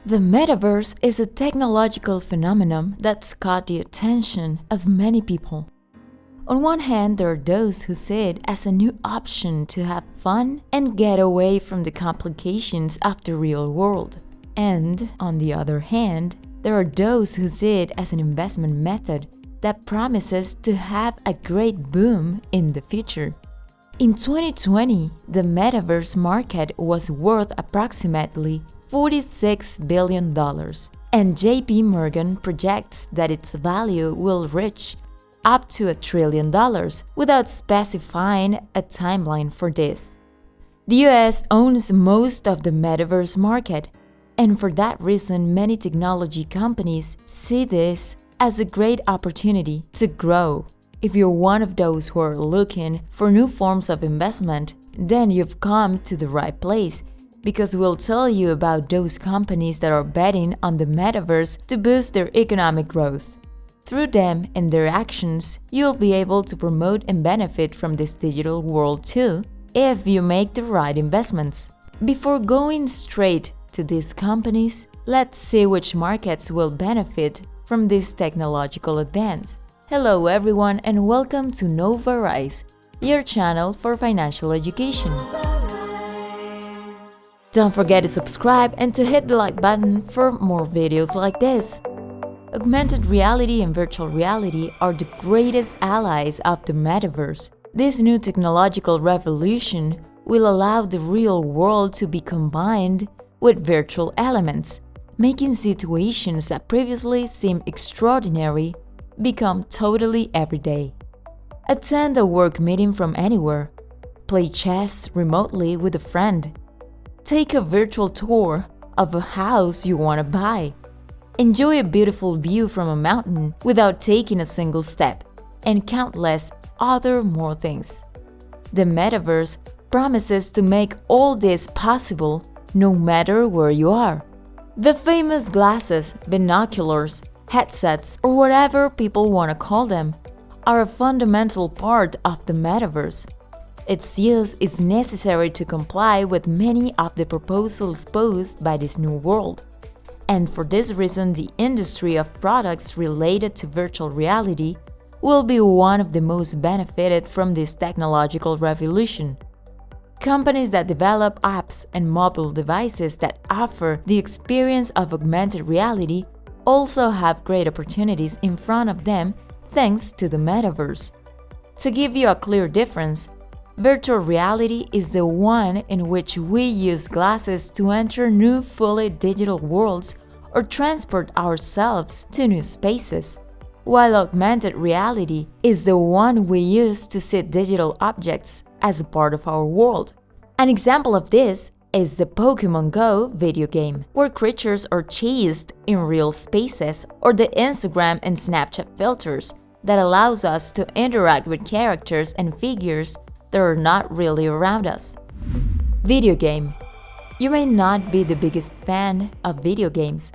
The metaverse is a technological phenomenon that's caught the attention of many people. On one hand, there are those who see it as a new option to have fun and get away from the complications of the real world. And, on the other hand, there are those who see it as an investment method that promises to have a great boom in the future. In 2020, the metaverse market was worth approximately $46 billion, and JP Morgan projects that its value will reach up to $1 trillion without specifying a timeline for this. The US owns most of the metaverse market, and for that reason, many technology companies see this as a great opportunity to grow. If you're one of those who are looking for new forms of investment, then you've come to the right place, because we'll tell you about those companies that are betting on the metaverse to boost their economic growth. Through them and their actions, you'll be able to promote and benefit from this digital world too, if you make the right investments. Before going straight to these companies, let's see which markets will benefit from this technological advance. Hello everyone and welcome to Novarise, your channel for financial education. Don't forget to subscribe and to hit the like button for more videos like this. Augmented reality and virtual reality are the greatest allies of the metaverse. This new technological revolution will allow the real world to be combined with virtual elements, making situations that previously seemed extraordinary become totally everyday. Attend a work meeting from anywhere, play chess remotely with a friend, take a virtual tour of a house you want to buy, enjoy a beautiful view from a mountain without taking a single step, and countless other more things. The metaverse promises to make all this possible no matter where you are. The famous glasses, binoculars, headsets, or whatever people want to call them, are a fundamental part of the metaverse. Its use is necessary to comply with many of the proposals posed by this new world. And for this reason, the industry of products related to virtual reality will be one of the most benefited from this technological revolution. Companies that develop apps and mobile devices that offer the experience of augmented reality also have great opportunities in front of them thanks to the metaverse. To give you a clear difference, virtual reality is the one in which we use glasses to enter new fully digital worlds or transport ourselves to new spaces, while augmented reality is the one we use to see digital objects as a part of our world. An example of this is the Pokemon Go video game, where creatures are chased in real spaces, or the Instagram and Snapchat filters that allows us to interact with characters and figures that are not really around us. Video game. You may not be the biggest fan of video games,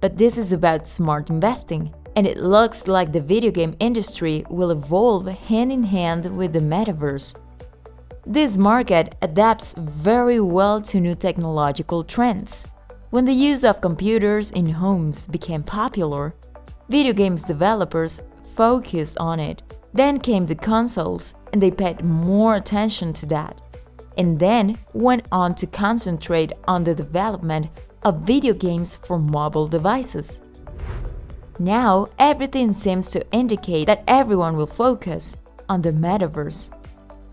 but this is about smart investing, and it looks like the video game industry will evolve hand in hand with the metaverse. This market adapts very well to new technological trends. When the use of computers in homes became popular, video games developers focused on it. Then came the consoles, and they paid more attention to that, and then went on to concentrate on the development of video games for mobile devices. Now, everything seems to indicate that everyone will focus on the metaverse.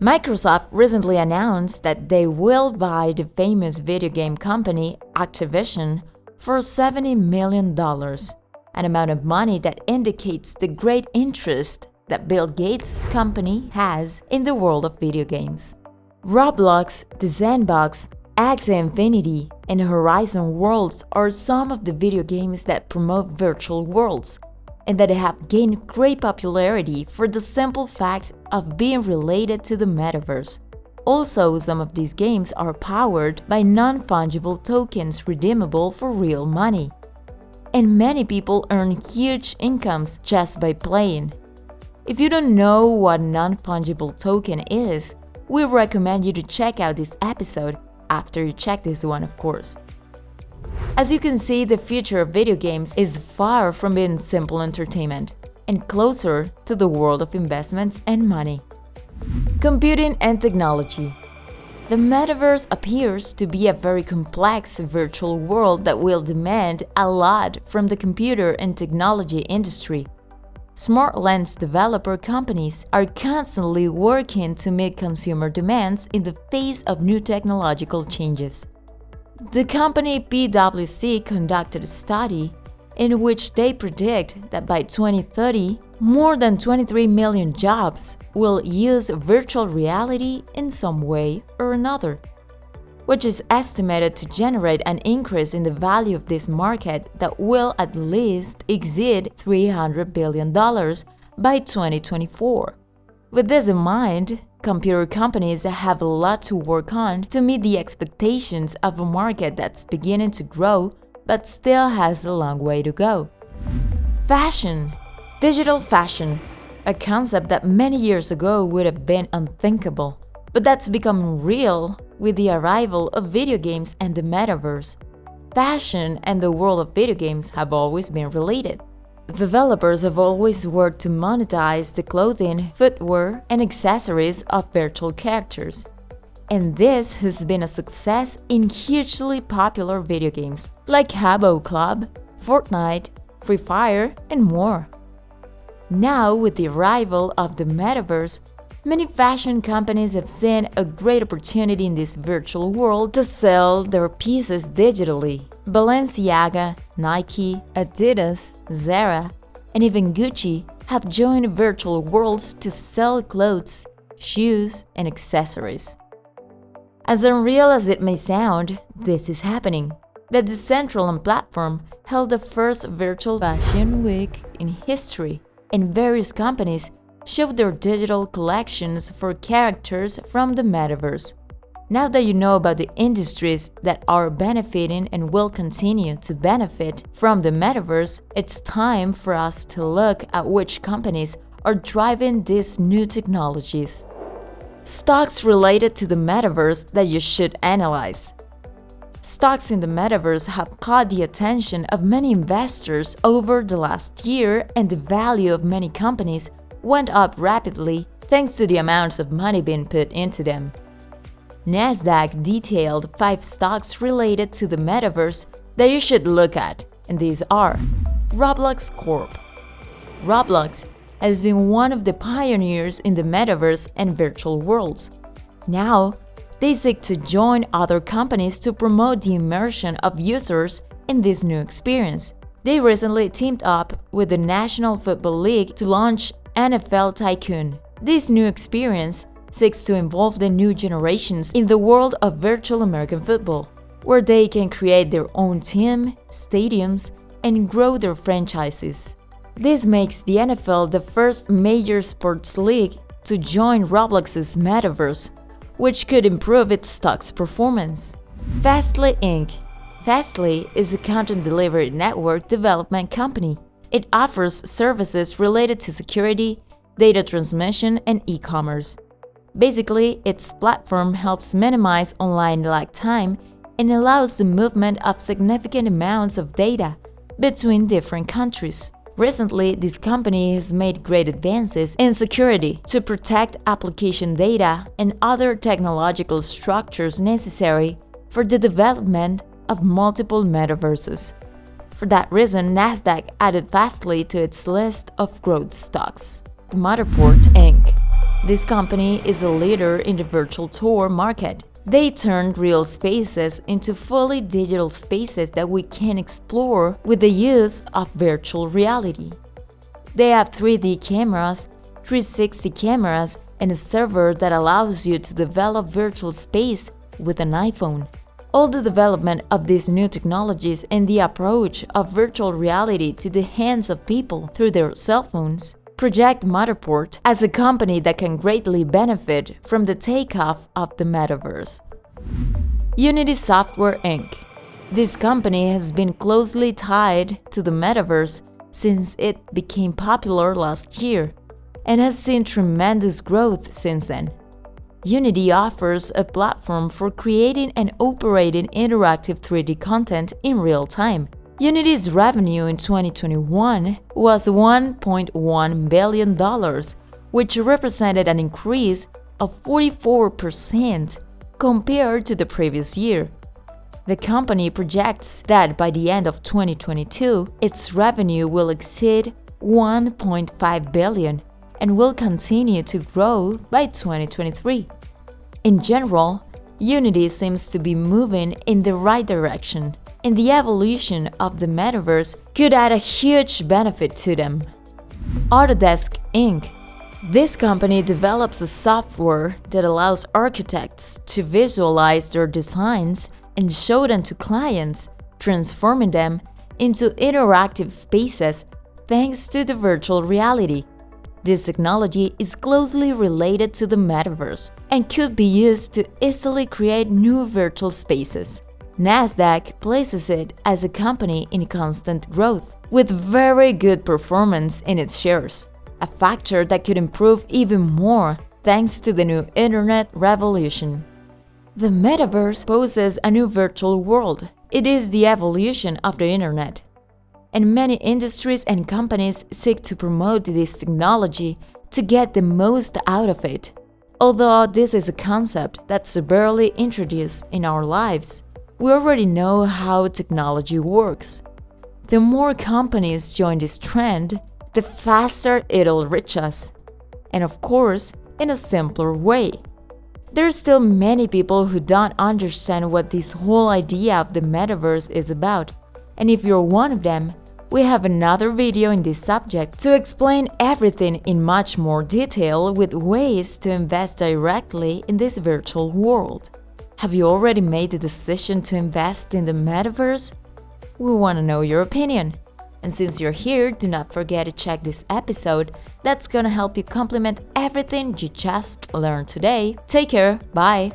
Microsoft recently announced that they will buy the famous video game company Activision for $70 million, an amount of money that indicates the great interest that Bill Gates' company has in the world of video games. Roblox, The Sandbox, Axie Infinity, and Horizon Worlds are some of the video games that promote virtual worlds, and that have gained great popularity for the simple fact of being related to the metaverse. Also, some of these games are powered by non-fungible tokens redeemable for real money. And many people earn huge incomes just by playing. If you don't know what non-fungible token is, we recommend you to check out this episode after you check this one, of course. As you can see, the future of video games is far from being simple entertainment and closer to the world of investments and money. Computing and technology. The metaverse appears to be a very complex virtual world that will demand a lot from the computer and technology industry. Smart lens developer companies are constantly working to meet consumer demands in the face of new technological changes. The company PwC conducted a study in which they predict that by 2030, more than 23 million jobs will use virtual reality in some way or another, which is estimated to generate an increase in the value of this market that will at least exceed $300 billion by 2024. With this in mind, computer companies have a lot to work on to meet the expectations of a market that's beginning to grow but still has a long way to go. Fashion. Digital fashion, a concept that many years ago would have been unthinkable, but that's become real with the arrival of video games and the metaverse. Fashion and the world of video games have always been related. Developers have always worked to monetize the clothing, footwear, and accessories of virtual characters. And this has been a success in hugely popular video games like Habbo Club, Fortnite, Free Fire, and more. Now, with the arrival of the metaverse, many fashion companies have seen a great opportunity in this virtual world to sell their pieces digitally. Balenciaga, Nike, Adidas, Zara, and even Gucci have joined virtual worlds to sell clothes, shoes, and accessories. As unreal as it may sound, this is happening. The Decentraland platform held the first virtual fashion week in history, and various companies showed their digital collections for characters from the metaverse. Now that you know about the industries that are benefiting and will continue to benefit from the metaverse, it's time for us to look at which companies are driving these new technologies. Stocks related to the metaverse that you should analyze. Stocks in the metaverse have caught the attention of many investors over the last year, and the value of many companies went up rapidly thanks to the amounts of money being put into them. Nasdaq detailed 5 stocks related to the metaverse that you should look at, and these are Roblox Corp. Roblox has been one of the pioneers in the metaverse and virtual worlds. Now, they seek to join other companies to promote the immersion of users in this new experience. They recently teamed up with the National Football League to launch NFL Tycoon. This new experience seeks to involve the new generations in the world of virtual American football, where they can create their own team, stadiums, and grow their franchises. This makes the NFL the first major sports league to join Roblox's metaverse, which could improve its stock's performance. Fastly Inc. Fastly is a content delivery network development company. It offers services related to security, data transmission, and e-commerce. Basically, its platform helps minimize online lag time and allows the movement of significant amounts of data between different countries. Recently, this company has made great advances in security to protect application data and other technological structures necessary for the development of multiple metaverses. For that reason, Nasdaq added Fastly to its list of growth stocks. Matterport Inc. This company is a leader in the virtual tour market. They turned real spaces into fully digital spaces that we can explore with the use of virtual reality. They have 3D cameras, 360 cameras, and a server that allows you to develop virtual space with an iPhone. All the development of these new technologies and the approach of virtual reality to the hands of people through their cell phones project Matterport as a company that can greatly benefit from the takeoff of the metaverse. Unity Software Inc. This company has been closely tied to the metaverse since it became popular last year and has seen tremendous growth since then. Unity offers a platform for creating and operating interactive 3D content in real time. Unity's revenue in 2021 was $1.1 billion, which represented an increase of 44% compared to the previous year. The company projects that by the end of 2022, its revenue will exceed $1.5 billion and will continue to grow by 2023. In general, Unity seems to be moving in the right direction, and the evolution of the metaverse could add a huge benefit to them. Autodesk Inc. This company develops a software that allows architects to visualize their designs and show them to clients, transforming them into interactive spaces thanks to the virtual reality. This technology is closely related to the metaverse and could be used to easily create new virtual spaces. Nasdaq places it as a company in constant growth, with very good performance in its shares, a factor that could improve even more thanks to the new internet revolution. The metaverse poses a new virtual world. It is the evolution of the internet, and many industries and companies seek to promote this technology to get the most out of it. Although this is a concept that's barely introduced in our lives, we already know how technology works. The more companies join this trend, the faster it'll reach us, and of course, in a simpler way. There's still many people who don't understand what this whole idea of the metaverse is about, and if you're one of them, we have another video in this subject to explain everything in much more detail with ways to invest directly in this virtual world. Have you already made the decision to invest in the metaverse? We want to know your opinion. And since you're here, do not forget to check this episode. That's gonna help you complement everything you just learned today. Take care, bye!